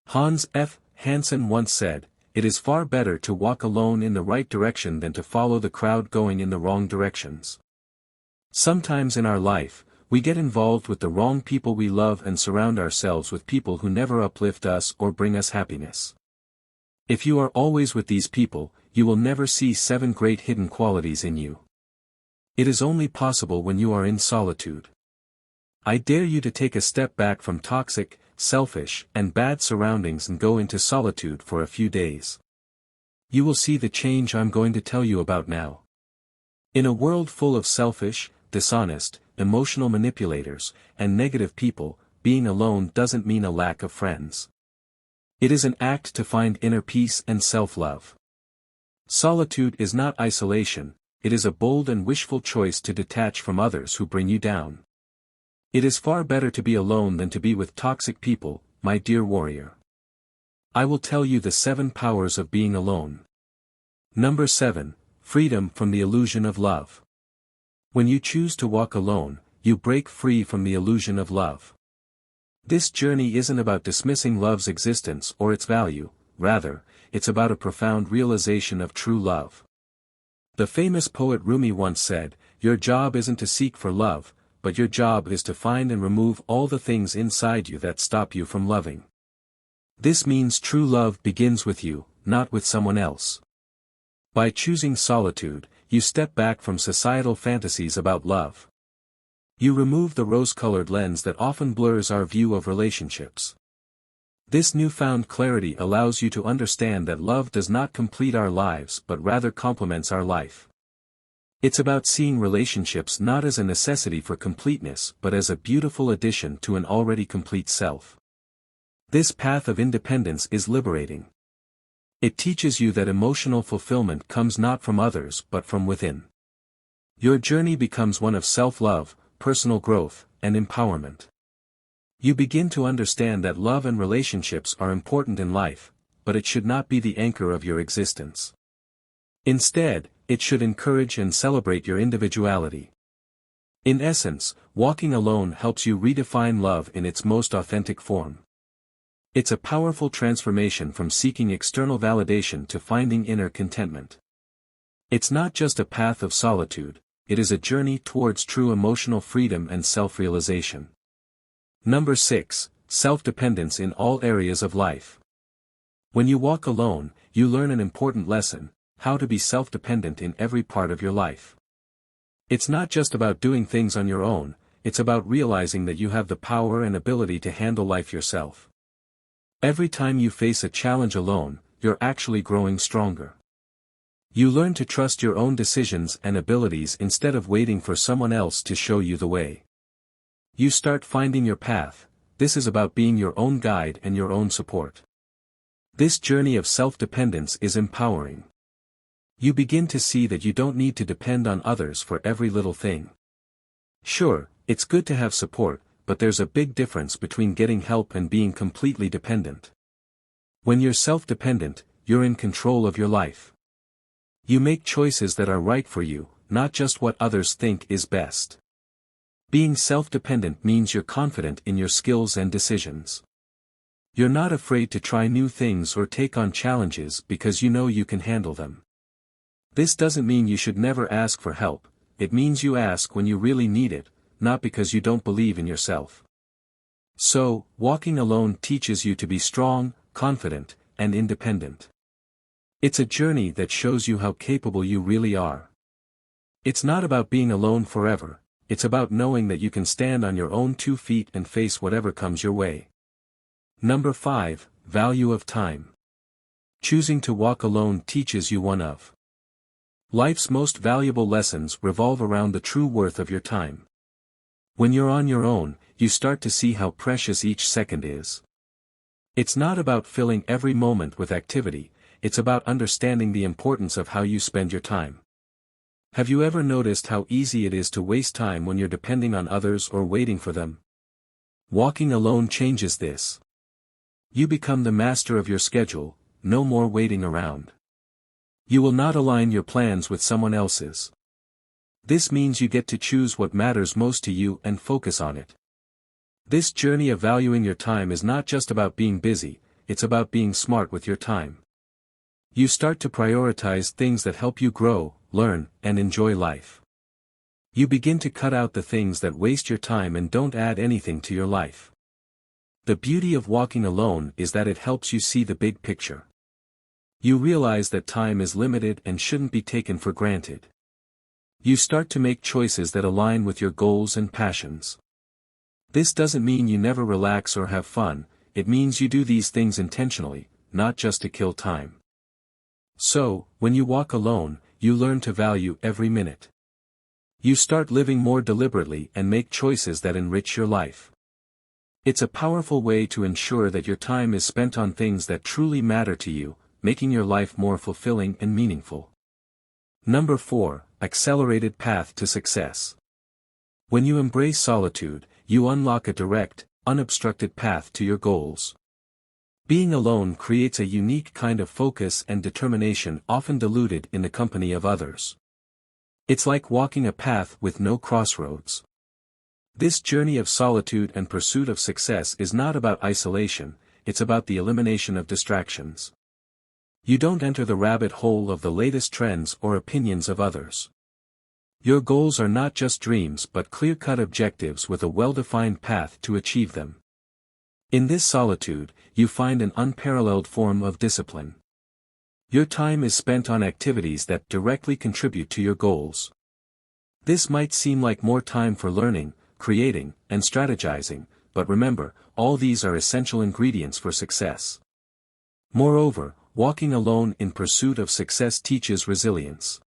Hans F. Hansen once said, "It is far better to walk alone in the right direction than to follow the crowd going in the wrong directions." Sometimes in our life, we get involved with the wrong people we love and surround ourselves with people who never uplift us or bring us happiness. If you are always with these people, you will never see 7 great hidden qualities in you. It is only possible when you are in solitude. I dare you to take a step back from toxic, selfish, and bad surroundings and go into solitude for a few days. You will see the change I'm going to tell you about now. In a world full of selfish, dishonest, emotional manipulators, and negative people, being alone doesn't mean a lack of friends. It is an act to find inner peace and self-love. Solitude is not isolation, it is a bold and wishful choice to detach from others who bring you down. It is far better to be alone than to be with toxic people, my dear warrior. I will tell you the 7 powers of being alone. Number 7, freedom from the illusion of love. When you choose to walk alone, you break free from the illusion of love. This journey isn't about dismissing love's existence or its value, rather, it's about a profound realization of true love. The famous poet Rumi once said, "Your job isn't to seek for love, but your job is to find and remove all the things inside you that stop you from loving." This means true love begins with you, not with someone else. By choosing solitude, you step back from societal fantasies about love. You remove the rose-colored lens that often blurs our view of relationships. This newfound clarity allows you to understand that love does not complete our lives but rather complements our life. It's about seeing relationships not as a necessity for completeness but as a beautiful addition to an already complete self. This path of independence is liberating. It teaches you that emotional fulfillment comes not from others but from within. Your journey becomes one of self-love, personal growth, and empowerment. You begin to understand that love and relationships are important in life, but it should not be the anchor of your existence. Instead, it should encourage and celebrate your individuality. In essence, walking alone helps you redefine love in its most authentic form. It's a powerful transformation from seeking external validation to finding inner contentment. It's not just a path of solitude, it is a journey towards true emotional freedom and self-realization. Number 6, self-dependence in all areas of life. When you walk alone, you learn an important lesson: how to be self-dependent in every part of your life. It's not just about doing things on your own, it's about realizing that you have the power and ability to handle life yourself. Every time you face a challenge alone, you're actually growing stronger. You learn to trust your own decisions and abilities instead of waiting for someone else to show you the way. You start finding your path. This is about being your own guide and your own support. This journey of self-dependence is empowering. You begin to see that you don't need to depend on others for every little thing. Sure, it's good to have support, but there's a big difference between getting help and being completely dependent. When you're self-dependent, you're in control of your life. You make choices that are right for you, not just what others think is best. Being self-dependent means you're confident in your skills and decisions. You're not afraid to try new things or take on challenges because you know you can handle them. This doesn't mean you should never ask for help, it means you ask when you really need it, not because you don't believe in yourself. So, walking alone teaches you to be strong, confident, and independent. It's a journey that shows you how capable you really are. It's not about being alone forever, it's about knowing that you can stand on your own 2 feet and face whatever comes your way. Number 5, value of time. Choosing to walk alone teaches you one of life's most valuable lessons revolve around the true worth of your time. When you're on your own, you start to see how precious each second is. It's not about filling every moment with activity, it's about understanding the importance of how you spend your time. Have you ever noticed how easy it is to waste time when you're depending on others or waiting for them? Walking alone changes this. You become the master of your schedule, no more waiting around. You will not align your plans with someone else's. This means you get to choose what matters most to you and focus on it. This journey of valuing your time is not just about being busy, it's about being smart with your time. You start to prioritize things that help you grow, learn, and enjoy life. You begin to cut out the things that waste your time and don't add anything to your life. The beauty of walking alone is that it helps you see the big picture. You realize that time is limited and shouldn't be taken for granted. You start to make choices that align with your goals and passions. This doesn't mean you never relax or have fun, it means you do these things intentionally, not just to kill time. So, when you walk alone, you learn to value every minute. You start living more deliberately and make choices that enrich your life. It's a powerful way to ensure that your time is spent on things that truly matter to you, making your life more fulfilling and meaningful. Number 4, accelerated path to success. When you embrace solitude, you unlock a direct, unobstructed path to your goals. Being alone creates a unique kind of focus and determination often diluted in the company of others. It's like walking a path with no crossroads. This journey of solitude and pursuit of success is not about isolation, it's about the elimination of distractions. You don't enter the rabbit hole of the latest trends or opinions of others. Your goals are not just dreams but clear-cut objectives with a well-defined path to achieve them. In this solitude, you find an unparalleled form of discipline. Your time is spent on activities that directly contribute to your goals. This might seem like more time for learning, creating, and strategizing, but remember, all these are essential ingredients for success. Moreover, walking alone in pursuit of success teaches resilience.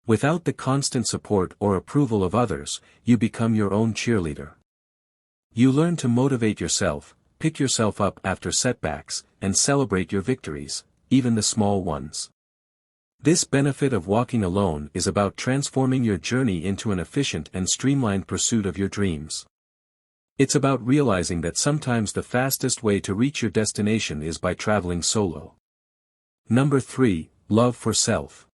Without the constant support or approval of others, you become your own cheerleader. You learn to motivate yourself, pick yourself up after setbacks, and celebrate your victories, even the small ones. This benefit of walking alone is about transforming your journey into an efficient and streamlined pursuit of your dreams. It's about realizing that sometimes the fastest way to reach your destination is by traveling solo. Number 3, love for self.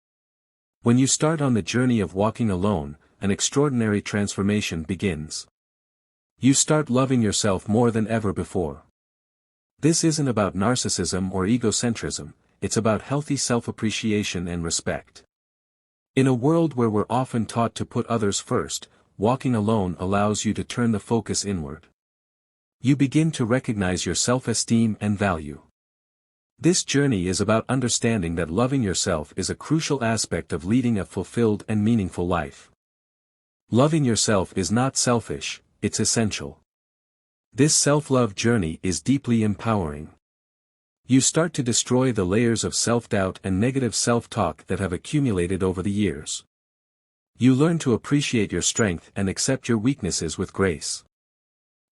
When you start on the journey of walking alone, an extraordinary transformation begins. You start loving yourself more than ever before. This isn't about narcissism or egocentrism, it's about healthy self-appreciation and respect. In a world where we're often taught to put others first, walking alone allows you to turn the focus inward. You begin to recognize your self-esteem and value. This journey is about understanding that loving yourself is a crucial aspect of leading a fulfilled and meaningful life. Loving yourself is not selfish, it's essential. This self-love journey is deeply empowering. You start to destroy the layers of self-doubt and negative self-talk that have accumulated over the years. You learn to appreciate your strength and accept your weaknesses with grace.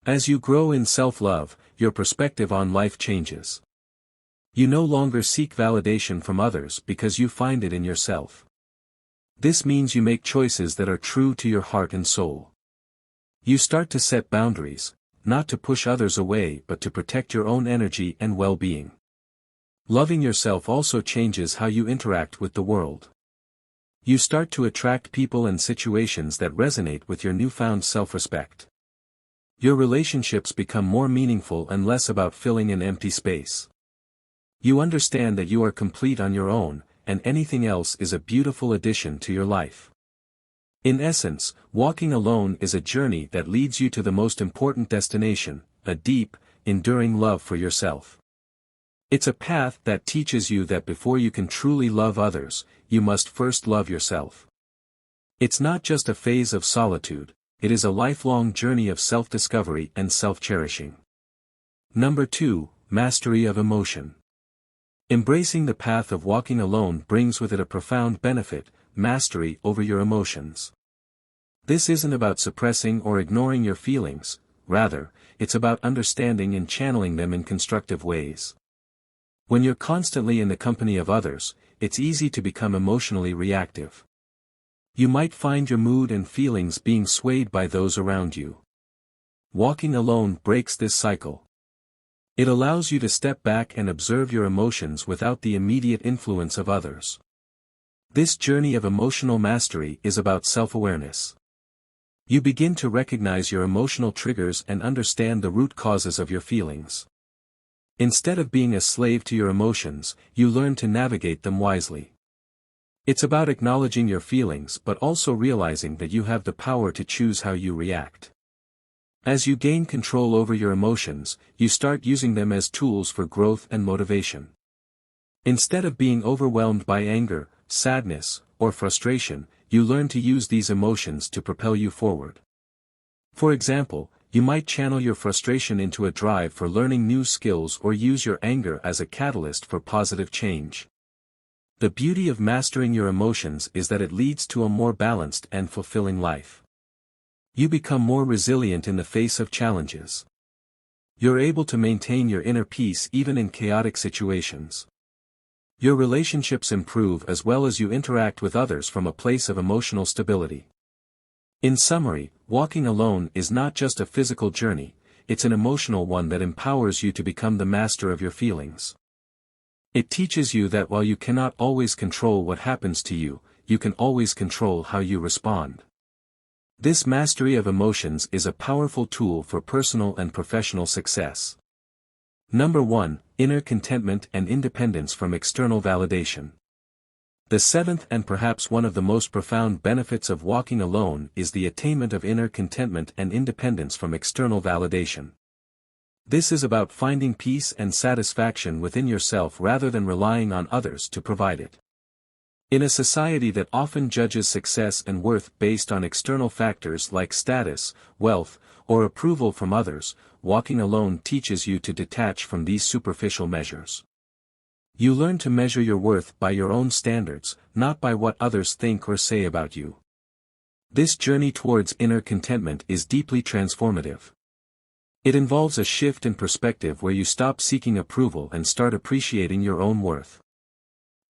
As you grow in self-love, your perspective on life changes. You no longer seek validation from others because you find it in yourself. This means you make choices that are true to your heart and soul. You start to set boundaries, not to push others away but to protect your own energy and well-being. Loving yourself also changes how you interact with the world. You start to attract people and situations that resonate with your newfound self-respect. Your relationships become more meaningful and less about filling an empty space. You understand that you are complete on your own, and anything else is a beautiful addition to your life. In essence, walking alone is a journey that leads you to the most important destination, a deep, enduring love for yourself. It's a path that teaches you that before you can truly love others, you must first love yourself. It's not just a phase of solitude, it is a lifelong journey of self-discovery and self-cherishing. Number 2, mastery of emotion. Embracing the path of walking alone brings with it a profound benefit, mastery over your emotions. This isn't about suppressing or ignoring your feelings, rather, it's about understanding and channeling them in constructive ways. When you're constantly in the company of others, it's easy to become emotionally reactive. You might find your mood and feelings being swayed by those around you. Walking alone breaks this cycle. It allows you to step back and observe your emotions without the immediate influence of others. This journey of emotional mastery is about self-awareness. You begin to recognize your emotional triggers and understand the root causes of your feelings. Instead of being a slave to your emotions, you learn to navigate them wisely. It's about acknowledging your feelings but also realizing that you have the power to choose how you react. As you gain control over your emotions, you start using them as tools for growth and motivation. Instead of being overwhelmed by anger, sadness, or frustration, you learn to use these emotions to propel you forward. For example, you might channel your frustration into a drive for learning new skills or use your anger as a catalyst for positive change. The beauty of mastering your emotions is that it leads to a more balanced and fulfilling life. You become more resilient in the face of challenges. You're able to maintain your inner peace even in chaotic situations. Your relationships improve as well as you interact with others from a place of emotional stability. In summary, walking alone is not just a physical journey, it's an emotional one that empowers you to become the master of your feelings. It teaches you that while you cannot always control what happens to you, you can always control how you respond. This mastery of emotions is a powerful tool for personal and professional success. Number 1, inner contentment and independence from external validation. The seventh and perhaps one of the most profound benefits of walking alone is the attainment of inner contentment and independence from external validation. This is about finding peace and satisfaction within yourself rather than relying on others to provide it. In a society that often judges success and worth based on external factors like status, wealth, or approval from others, walking alone teaches you to detach from these superficial measures. You learn to measure your worth by your own standards, not by what others think or say about you. This journey towards inner contentment is deeply transformative. It involves a shift in perspective where you stop seeking approval and start appreciating your own worth.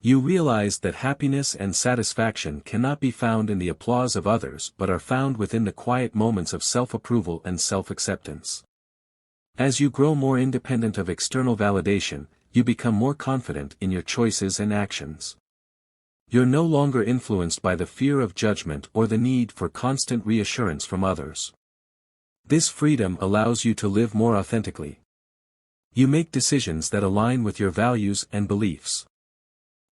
You realize that happiness and satisfaction cannot be found in the applause of others but are found within the quiet moments of self-approval and self-acceptance. As you grow more independent of external validation, you become more confident in your choices and actions. You're no longer influenced by the fear of judgment or the need for constant reassurance from others. This freedom allows you to live more authentically. You make decisions that align with your values and beliefs.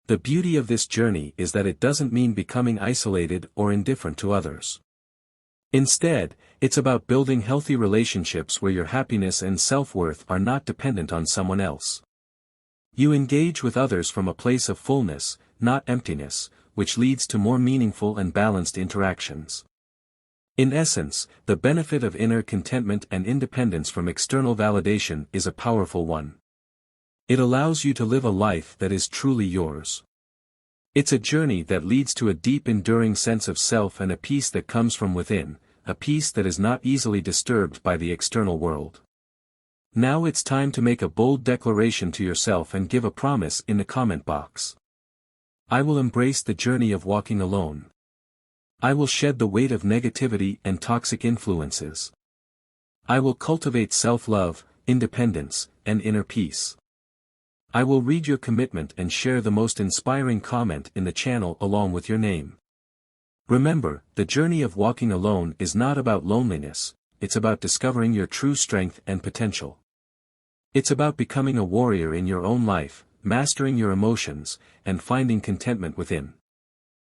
The beauty of this journey is that it doesn't mean becoming isolated or indifferent to others. Instead, it's about building healthy relationships where your happiness and self-worth are not dependent on someone else. You engage with others from a place of fullness, not emptiness, which leads to more meaningful and balanced interactions. In essence, the benefit of inner contentment and independence from external validation is a powerful one. It allows you to live a life that is truly yours. It's a journey that leads to a deep enduring sense of self and a peace that comes from within, a peace that is not easily disturbed by the external world. Now it's time to make a bold declaration to yourself and give a promise in the comment box. I will embrace the journey of walking alone. I will shed the weight of negativity and toxic influences. I will cultivate self-love, independence, and inner peace. I will read your commitment and share the most inspiring comment in the channel along with your name. Remember, the journey of walking alone is not about loneliness, it's about discovering your true strength and potential. It's about becoming a warrior in your own life, mastering your emotions, and finding contentment within.